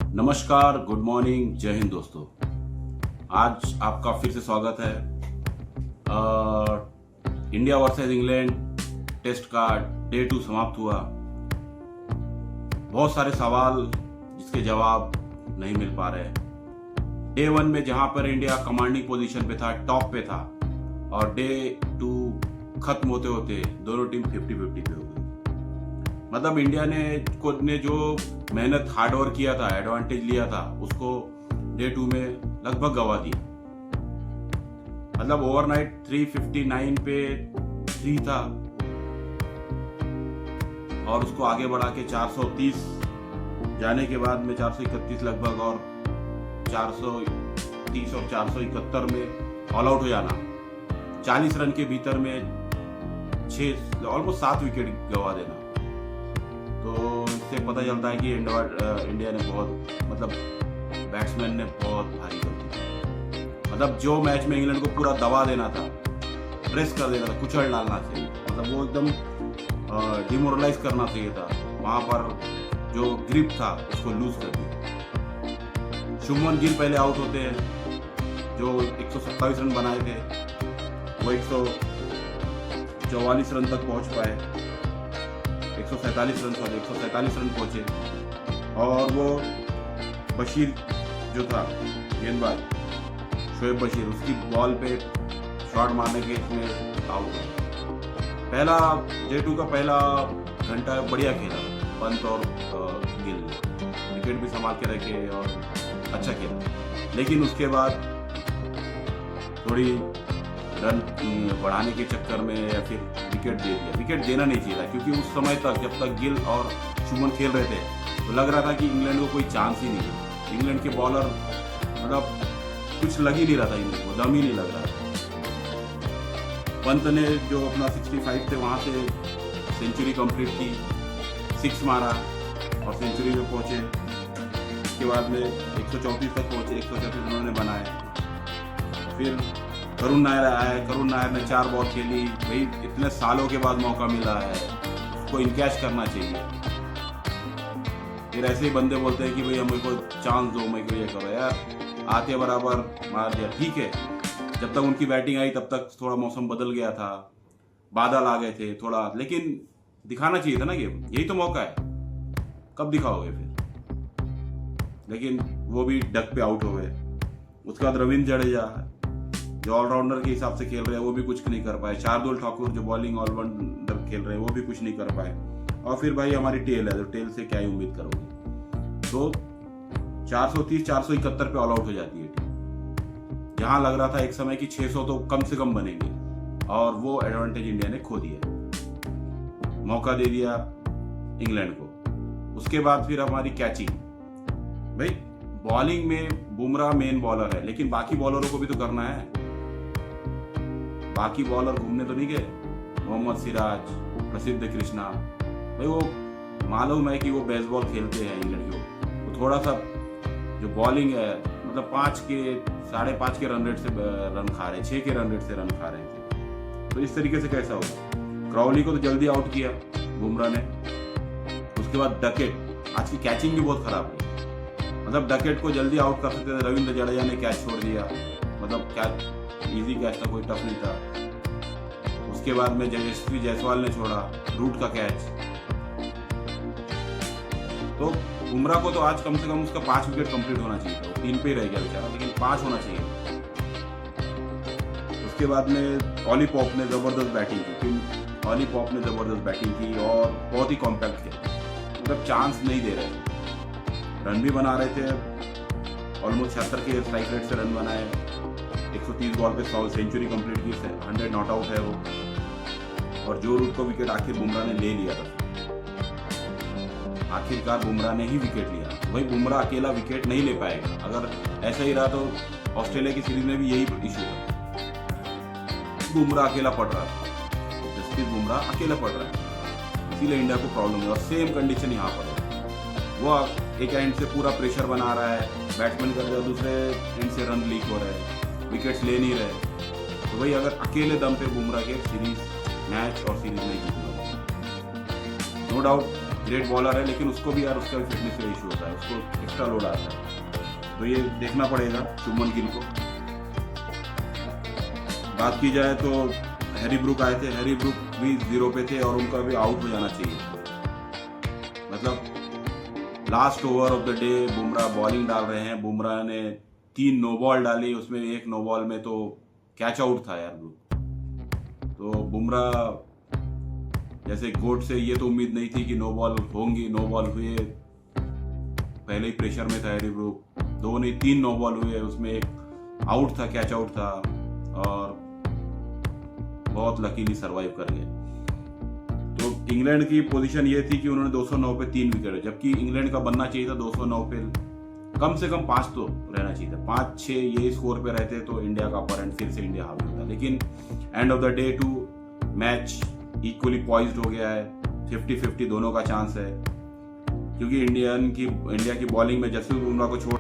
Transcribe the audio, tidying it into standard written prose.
नमस्कार, good morning, जय हिंद दोस्तों। आज आपका फिर से स्वागत है। इंडिया वर्सेस इंग्लैंड टेस्ट का डे 2 समाप्त हुआ। बहुत सारे सवाल जिसके जवाब नहीं मिल पा रहे। डे 1 में जहां पर इंडिया कमांडिंग पोजीशन पे था, टॉप पे था, और डे 2 खत्म होते होते दोनों टीम 50-50 पे हो गई। मतलब इंडिया ने जो मेहनत हार्डवर्क किया था, एडवांटेज लिया था, उसको डे 2 में लगभग गवा दिया। मतलब ओवरनाइट 359 पे 3 था और उसको आगे बढ़ा के 430 जाने के बाद में 431 लगभग और 430 और 471 में ऑल आउट हो जाना। 40 रन के भीतर में 6 ऑलमोस्ट 7 विकेट गवा देना। तो इससे पता चलता है कि इंडिया ने बहुत, मतलब बैट्समैन ने बहुत भारी गलती की। मतलब जो मैच में इंग्लैंड को पूरा दबा देना था, प्रेस कर देना था, कुचल डालना चाहिए, मतलब वो एकदम डिमोरलाइज करना चाहिए था। वहां पर जो ग्रिप था उसको लूज कर दिया। शुभमन गिल पहले आउट होते हैं, जो 127 रन बनाए थे, वो 144 रन तक पहुंच पाए। 147 रन पहुंचे। और वो बशीर जो था गेंदबाज, शोएब बशीर, उसकी बॉल पे शॉट मारने के इसमें आउट। पहला डे 2 का पहला घंटा बढ़िया खेला पंत और गिल, विकेट भी संभाल के रखे और अच्छा खेला। लेकिन उसके बाद थोड़ी रन बढ़ाने के चक्कर में या फिर विकेट दे दिया। विकेट देना नहीं चाहिए था, क्योंकि उस समय तक जब तक गिल और शुभमन खेल रहे थे तो लग रहा था कि इंग्लैंड को कोई चांस ही नहीं है। इंग्लैंड के बॉलर, मतलब कुछ लग ही नहीं रहा था, इंग्लैंड को दम ही नहीं लग रहा था। पंत ने जो अपना 65 थे वहाँ से सेंचुरी कंप्लीट की, 6 मारा और सेंचुरी में पहुँचे। उसके बाद में 134 तक पहुँचे, 134 उन्होंने बनाए। फिर करुण नायर आया। करुण नायर ने 4 बॉल खेली। भाई इतने सालों के बाद मौका मिला है, उसको इनकैश करना चाहिए। फिर ऐसे ही बंदे बोलते हैं कि भाई मेरे को चांस दो, मैं को ये करो। यार आते बराबर मार दिया, ठीक है। जब तक उनकी बैटिंग आई तब तक थोड़ा मौसम बदल गया था, बादल आ गए थे थोड़ा, लेकिन दिखाना चाहिए था ना गेम। यही तो मौका है, कब दिखाओगे फिर? लेकिन वो भी डक पे आउट हो गए। उसके बाद रविंद्र जडेजा जो ऑलराउंडर के हिसाब से खेल रहे हैं, वो भी कुछ नहीं कर पाए। शार्दुल ठाकुर जो बॉलिंग ऑलराउंडर खेल रहे हैं, वो भी कुछ नहीं कर पाए। और फिर भाई हमारी टेल है, तो टेल से क्या ही उम्मीद करोगे। तो 430 471 पे ऑल आउट हो जाती है टीम। जहां लग रहा था एक समय कि 600 तो कम से कम बनेंगे, और वो एडवांटेज इंडिया ने खो दिया, मौका दे दिया इंग्लैंड को। उसके बाद फिर हमारी कैचिंग। भाई बॉलिंग में बुमराह मेन बॉलर है, लेकिन बाकी बॉलरों को भी तो करना है। बाकी बॉलर घूमने तो नहीं गए। मोहम्मद सिराज, प्रसिद्ध कृष्णा, भाई वो मालूम है कि वो बेसबॉल खेलते हैं इंग्लैंड को। तो थोड़ा सा जो बॉलिंग है, मतलब 5 के 5.5 के रन रेट से रन खा रहे, 6 के रन रेट से रन खा रहे थे। तो इस तरीके से कैसा होगा? क्राउली को तो जल्दी आउट किया बुमराह ने। उसके बाद डकेट, आज की कैचिंग भी बहुत खराब हुई। मतलब डकेट को जल्दी आउट कर सकते थे, रविंद्र जडेजा ने कैच छोड़ दिया। मतलब कैच इजी कैच था, कोई टफ नहीं था। उसके बाद में यशस्वी जायसवाल ने छोड़ा रूट का कैच। तो बुमराह को तो आज कम से कम उसका 5 विकेट कंप्लीट होना चाहिए था। 3 पे ही रह गया बेचारा, लेकिन 5 होना चाहिए। उसके बाद में ऑली पॉप ने जबरदस्त बैटिंग की। ऑली पॉप ने जबरदस्त बैटिंग की और बहुत ही कॉम्पैक्ट खेला। मतलब चांस नहीं दे रहे, रन भी बना रहे थे। ऑलमोस्ट 76 के स्ट्राइक रेट से रन बनाए। 130 बॉल पे 100 सेंचुरी कंप्लीट की, 100 नॉट आउट है वो। और जो रूट को विकेट आखिर बुमराह ने ले लिया था। आखिरकार बुमराह ने ही विकेट लिया। वही बुमराह अकेला विकेट नहीं ले पाएगा। अगर ऐसा ही रहा तो ऑस्ट्रेलिया की सीरीज में भी यही इशू था। बुमराह अकेला पड़ रहा था, जसप्रीत बुमराह अकेला पड़ रहा है, इसीलिए इंडिया को प्रॉब्लम है। और सेम कंडीशन यहाँ पर है। वो एक एंड से पूरा प्रेशर बना रहा है, बैट्समैन का दूसरे एंड से रन लीक हो रहे हैं, विकेट्स ले नहीं रहे। तो वही अगर अकेले दम पे बुमराह के सीरीज मैच और सीरीज नहीं जीतना। नो डाउट ग्रेट बॉलर है, लेकिन उसको भी यार उसका भी फिटनेस का इशू होता है, उसको एक्स्ट्रा लोड आता है, तो ये देखना पड़ेगा शुभमन गिल को। बात की जाए तो हैरी ब्रूक आए थे, हैरी ब्रूक भी 0 पे थे और उनका भी आउट हो जाना चाहिए। मतलब last over of the day Bumrah bowling डाल रहे हैं, बुमराह ने 3 नो बॉल डाली, उसमें 1 नो बॉल में तो कैच आउट था यार ब्रूक। तो बुमराह जैसे गोट से ये तो उम्मीद नहीं थी कि नो बॉल होंगी, नो बॉल हुए, पहले ही प्रेशर में था हैरी ब्रूक, 2 नहीं 3 नो बॉल हुए, उसमें 1 आउट था, कैच आउट था और बहुत लकीली सरवाइव कर गए। तो इंग्लैंड की पोजीशन ये थी कि उन्होंने 209 पे 3 विकेट, जबकि इंग्लैंड का बनना चाहिए था 209 पे कम से कम 5 तो रहना चाहिए था, 5-6 ये स्कोर पे रहते तो इंडिया का अपर एंड फिर से इंडिया हावी होता। लेकिन end of the day two match equally poised हो गया है, 50-50 दोनों का चांस है, क्योंकि इंडिया की बॉलिंग में जसप्रीत बुमराह को छोड़